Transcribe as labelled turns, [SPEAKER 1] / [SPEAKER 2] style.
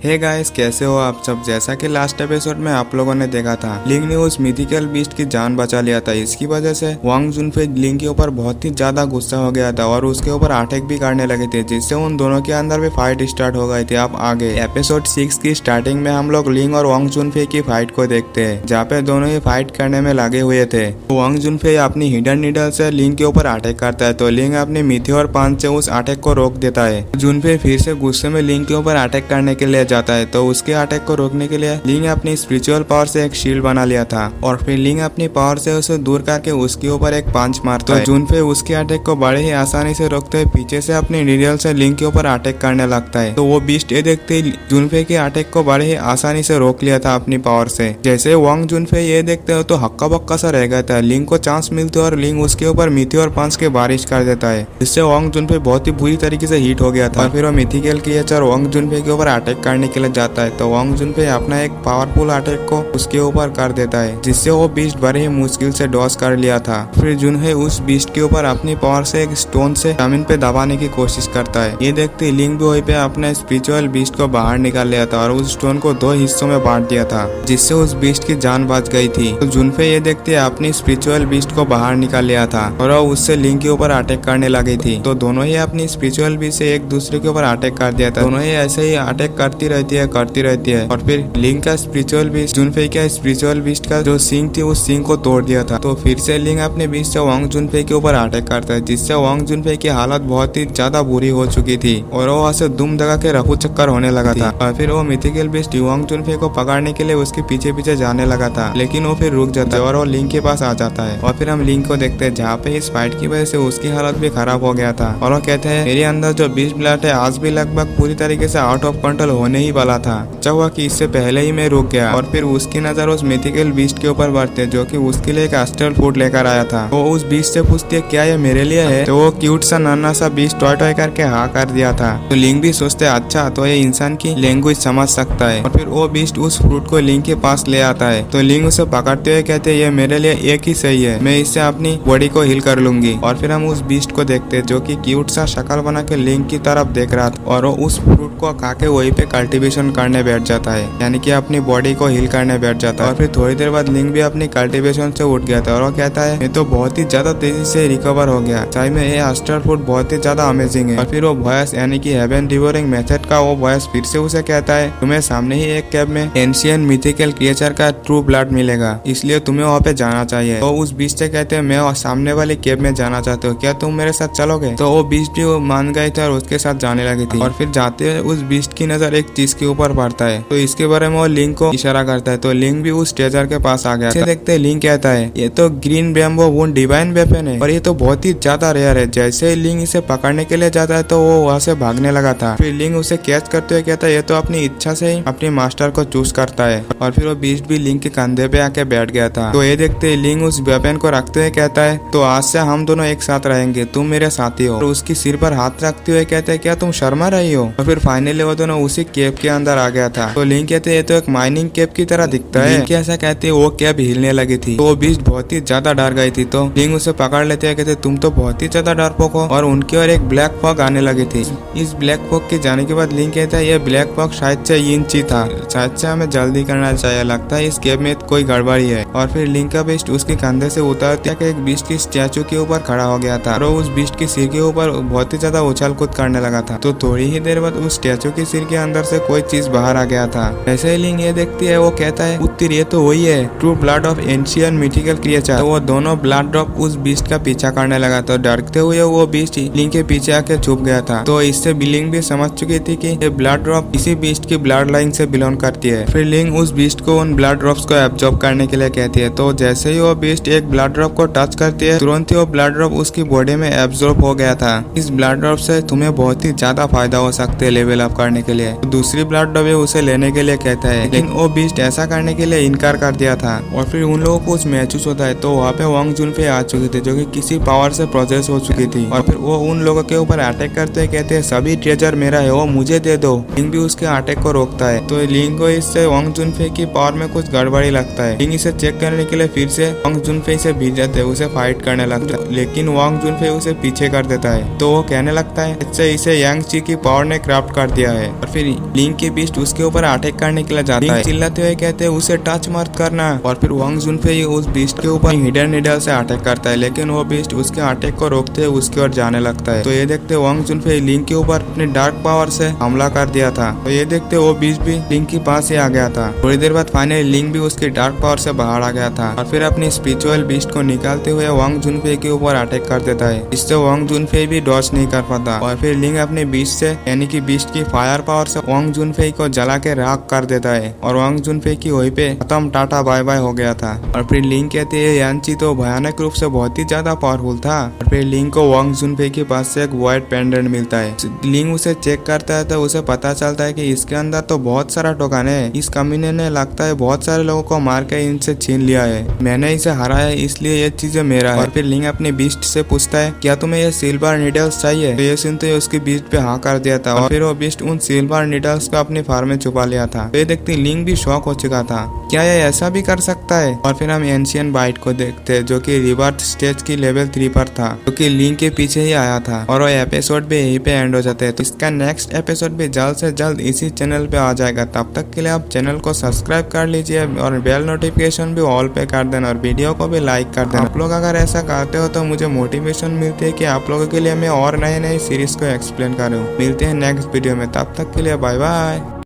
[SPEAKER 1] Hey guys, कैसे हो आप सब। जैसा कि लास्ट एपिसोड में आप लोगों ने देखा था, लिंग ने उस मिथिकल बीस्ट की जान बचा लिया था। इसकी वजह से वांग जुनफे लिंग के ऊपर बहुत ही ज्यादा गुस्सा हो गया था और उसके ऊपर अटैक भी करने लगे थे, जिससे उन दोनों के अंदर भी फाइट स्टार्ट हो गई थी। अब आगे एपिसोड 6 की स्टार्टिंग में हम लोग लिंग और वांग जुनफे की फाइट को देखते हैं, जहाँ पे दोनों ही फाइट करने में लगे हुए थे। वांग जुनफे अपनी हिडन नीडल से लिंग के ऊपर अटैक करता है, तो लिंग अपनी मिथियोर पंच से उस अटैक को रोक देता है। जुनफे फिर से गुस्से में लिंग के ऊपर अटैक करने के लिए जाता है, तो उसके अटैक को रोकने के लिए लिंग अपनी स्पिरिचुअल पावर से एक शील्ड बना लिया था और फिर लिंग अपनी पावर से उसे दूर करके उसके ऊपर एक पंच मारता है। जुनफे उसके अटैक को बड़े ही आसानी से रोकते हुए पीछे से अपनी नीडल से लिंग के ऊपर अटैक करने लगता है। तो वो बीस्ट ये देखते ही जुनफे के अटैक को बड़े ही आसानी से रोक लिया था अपनी पावर से। जैसे वांग जुनफे ये देखते हो तो हक्का बक्का सा रह गया था। लिंग को चांस मिलते और लिंग उसके ऊपर मिथियोर पंच के बारिश कर देता है, जिससे वांग जुनफे बहुत ही बुरी तरीके से हिट हो गया था। और फिर वो मिथिकल क्रिएचर वांग जुनफे के ऊपर अटैक करने के लिए जाता है, तो वांग जुनफे अपना एक पावरफुल अटैक को उसके ऊपर कर देता है, जिससे वो बीस्ट बड़े ही मुश्किल से डॉस कर लिया था। फिर जुनहे उस बीस्ट के ऊपर अपनी पावर से एक स्टोन से जमीन पे दबाने की कोशिश करता है। ये देखते लिंग भी वहीं पे अपने स्पिरिचुअल बीस्ट को बाहर निकाल लिया था और उस स्टोन को 2 हिस्सों में बांट दिया था, जिससे उस बीस्ट की जान बच गई थी। तो जुनफे ये देखते अपनी स्पिरिचुअल बीस्ट को बाहर निकाल लिया था और वो उससे लिंग के ऊपर अटैक करने लगी थी। तो दोनों ही अपनी स्पिरिचुअल बीस्ट से एक दूसरे के ऊपर अटैक कर दिया था। दोनों ही ऐसे ही अटैक करती रहती है और फिर लिंग का स्पिरिचुअल बीस्ट जुनफे का स्पिरिचुअल बीस्ट का जो सिंग थी उस सिंग को तोड़ दिया था। तो फिर से लिंग अपने बीस्ट से वांग जुनफे के ऊपर अटैक करता है, जिससे वांग जुनफे की हालत बहुत ही ज्यादा बुरी हो चुकी थी और वो वहाँ से दुम दगा के रफू चक्कर होने लगा था। और फिर वो मिथिकल बीस्ट वांग जुनफे को पकड़ने के लिए उसके पीछे पीछे जाने लगा था, लेकिन वो फिर रुक जाता है और वो लिंग के पास आ जाता है। और फिर हम लिंग को देखते हैं, जहाँ पे इस फाइट की वजह से उसकी हालत भी खराब हो गया था और वो कहते हैं मेरे अंदर जो बीस्ट ब्लड है आज भी लगभग पूरी तरीके से आउट ऑफ कंट्रोल होने ही वाला था। अच्छा हुआ कि इससे पहले ही मैं रुक गया। और फिर उसकी नजर उस मिथिकल बीस्ट के ऊपर पड़ती है, जो कि उसके लिए एक एस्ट्रल फूड लेकर आया था। वो उस बीस्ट से पूछती है क्या ये मेरे लिए है, तो वो क्यूट सा नन्हा सा बीस्ट टॉय टॉय करके हाँ कर दिया था। तो लिंग भी सोचते अच्छा तो ये इंसान की लैंग्वेज समझ सकता है। और फिर वो बीस्ट उस फ्रूट को लिंग के पास ले आता है, तो लिंग उसे पकड़ते हुए कहते हैं ये मेरे लिए एक ही सही है, मैं इससे अपनी बॉडी को हील कर लूंगी। और फिर हम उस बीस्ट को देखते हैं, जो कि क्यूट सा शक्ल बना के लिंग की तरफ देख रहा था और वो उस फ्रूट को खा के वहीं पे कल्टिवेशन करने बैठ जाता है, यानी कि अपनी बॉडी को हील करने बैठ जाता है। और फिर थोड़ी देर बाद लिंग भी अपनी कल्टिवेशन से उठ गया था और वो कहता है मैं तो बहुत ही ज्यादा तेजी से रिकवर हो गया, चाहे में ये एस्ट्रल फूड बहुत ही ज्यादा अमेजिंग है। और फिर वो वॉयस यानी कि हेवन डिवोरिंग मेथड का वो वॉयस फिर से उसे कहता है तुम्हें सामने ही एक केव में एंशियन मिथिकल क्रिएचर का ट्रू ब्लड मिलेगा, इसलिए तुम्हें वहाँ पे जाना चाहिए। तो उस बीस्ट से कहते हैं मैं सामने वाले केव में जाना चाहता हूँ, क्या तुम मेरे साथ चलोगे। तो वो बीस्ट भी मान गए थे और उसके साथ जाने लगी थी। और फिर जाते हुए उस बीस्ट की नजर एक चीज के ऊपर पड़ता है, तो इसके बारे में वो लिंग को इशारा करता है। तो लिंग भी उस ट्रेजर के पास आ गया। देखते लिंग कहता है ये तो green bamboo wound divine weapon है और ये तो बहुत ही ज्यादा रेयर है। जैसे लिंग इसे पकड़ने के लिए जाता है तो वो वहाँ से भागने लगा था। फिर लिंग उसे कैच करते हुए कहता है ये तो अपनी इच्छा से ही अपने मास्टर को चूज करता है। और फिर वो बीस्ट भी लिंग के कंधे पे आके बैठ गया था। तो ये देखते लिंग उस वेपन को रखते हुए कहता है तो आज से हम दोनों एक साथ रहेंगे, तुम मेरे साथी हो। और उसकी सिर पर हाथ रखते हुए कहते हैं क्या तुम शर्मा रही हो। और फिर फाइनली वो दोनों उसी केव के अंदर आ गया था। तो लिंग कहते ये तो एक माइनिंग केव की तरह दिखता है। लिंग ऐसा कहते वो केव हिलने लगी थी, तो वो बीस्ट बहुत ही ज्यादा डर गई थी। तो लिंग उसे पकड़ लेते हैं, कहते तुम तो बहुत ही ज्यादा डरपोक हो। और उनकी और एक ब्लैक फॉग आने लगी थी। इस ब्लैक फॉग के जाने के बाद लिंग कहता है ये ब्लैक फॉग शायद से इंची था, शायद से हमें जल्दी करना चाहिए, लगता है इस केव में कोई गड़बड़ी है। और फिर लिंग का बीस्ट उसके कंधे से उतरते एक बीस्ट की स्टैचू के ऊपर खड़ा हो गया था और उस बीस्ट के सिर के ऊपर बहुत ही ज्यादा उछल कूद करने लगा था। तो थोड़ी ही देर बाद उस स्टैचू के सिर के अंदर से कोई चीज बाहर आ गया था। ऐसे ही लिंग ये देखती है, वो कहता है उत्तर ये तो वही है true blood of ancient mythical creature. तो वो दोनों ब्लड ड्रॉप उस बीस्ट का पीछा करने लगा। तो डरते हुए वो बीस्ट लिंग के पीछे आके छुप गया था। तो इससे लिंग भी समझ चुकी थी कि ये ब्लड ड्रॉप इसी बीस्ट की ब्लड लाइन से बिलोंग करती है। फिर लिंग उस बीस्ट को उन ब्लड ड्रॉप्स को एब्जॉर्ब करने के लिए कहती है। तो जैसे ही वो बीस्ट एक ब्लड ड्रॉप को टच करती है, तुरंत ही वो ब्लड ड्रॉप उसकी बॉडी में एब्जॉर्ब हो गया था। इस ब्लड ड्रॉप से तुम्हें बहुत ही ज्यादा फायदा हो सकता है लेवल अप करने के लिए। तो दूसरी ब्लड ड्रॉप उसे लेने के लिए कहता है, लेकिन वो बीस्ट ऐसा करने के लिए इनकार कर दिया था। और फिर उन लोगों को कुछ महसूस होता है, तो वहाँ पे वांग जुनफे आ चुकी थी, जो कि किसी पावर से प्रोसेस हो चुकी थी। और फिर वो उन लोगों के ऊपर अटैक करते हैं, कहते हैं सभी ट्रेजर मेरा है, वो मुझे दे दो। लिंग भी उसके अटैक को रोकता है। तो लिंग को इससे वांग जुनफे की पावर में कुछ गड़बड़ी लगता है। लिंग इसे चेक करने के लिए फिर से वांग जुनफे से भिड़ जाते हैं, उसे फाइट करने लगता है, लेकिन वांग जुनफे उसे पीछे कर देता है। तो वो कहने लगता है इससे इसे यांग ची की पावर ने क्राफ्ट कर दिया है। और फिर लिंक के बीस्ट उसके ऊपर अटैक करने के लिए जाता है। चिल्लाते हुए कहते हैं उसे टच मत करना, और फिर वांग जुनफे उस बीस्ट के ऊपर हिडन नीडल से अटैक करता है, लेकिन वो बीस्ट उसके अटैक को रोकते हुए उसकी ओर जाने लगता है। तो ये देखते वांग जुनफे लिंक के ऊपर अपने डार्क पावर से हमला कर दिया था। तो ये देखते वो बीस्ट भी लिंक के पास ही आ गया था। थोड़ी देर बाद फाइनली लिंक भी उसके डार्क पावर से बाहर आ गया था, और फिर अपनी स्पिरिचुअल बीस्ट को निकालते हुए वांग जुनफे के ऊपर अटैक कर देता है, जिससे वांग जुनफे भी डॉज नहीं कर पाता। और फिर लिंक अपने बीस्ट से यानी कि बीस्ट की फायर पावर से वांग जुनफे को जला के राख कर देता है, और वांग जुनफे की वहीं पे खत्म टाटा बाय बाय हो गया था। और फिर लिंक कहते हैं यांची तो भयानक रूप से बहुत ही ज्यादा पावरफुल था। और फिर लिंक को वांग जुनफे के पास से एक व्हाइट पेंडेंट मिलता है। लिंक उसे चेक करता है तो उसे पता चलता है कि इसके अंदर तो बहुत सारा टोकन है। इस कमीने ने लगता है बहुत सारे लोगों को मार के इनसे छीन लिया है, मैंने इसे हराया है इसलिए ये चीजें मेरा है। और फिर लिंक अपने बीस्ट से पूछता है क्या तुम्हें ये सिल्वर नीडल्स चाहिए? तो ये सुनते ही उसकी बीस्ट पे हाँ कर दिया था, और फिर वो बीस्ट उन सिल्वर नीडल्स को अपनी फार्म में छुपा लिया था। तो ये देखते लिंक भी शॉक हो चुका था, क्या ये ऐसा भी कर सकता है? और फिर हम एंशियन बाइट को देखते हैं जो कि रिवर्स स्टेज की लेवल 3 पर था, जो कि लिंक के पीछे ही आया था, और वो एपिसोड भी यहीं पे एंड हो जाते हैं। तो इसका नेक्स्ट एपिसोड भी जल्द से जल्द इसी चैनल पे आ जाएगा। तब तक के लिए आप चैनल को सब्सक्राइब कर लीजिए और बेल नोटिफिकेशन भी ऑल पे कर देना, और वीडियो को भी लाइक कर देना। आप लोग अगर ऐसा करते हो तो मुझे मोटिवेशन मिलती है कि आप लोगों के लिए मैं और नए नए सीरीज को एक्सप्लेन करूँ। मिलते हैं नेक्स्ट वीडियो में, तब तक के लिए बाय बाय।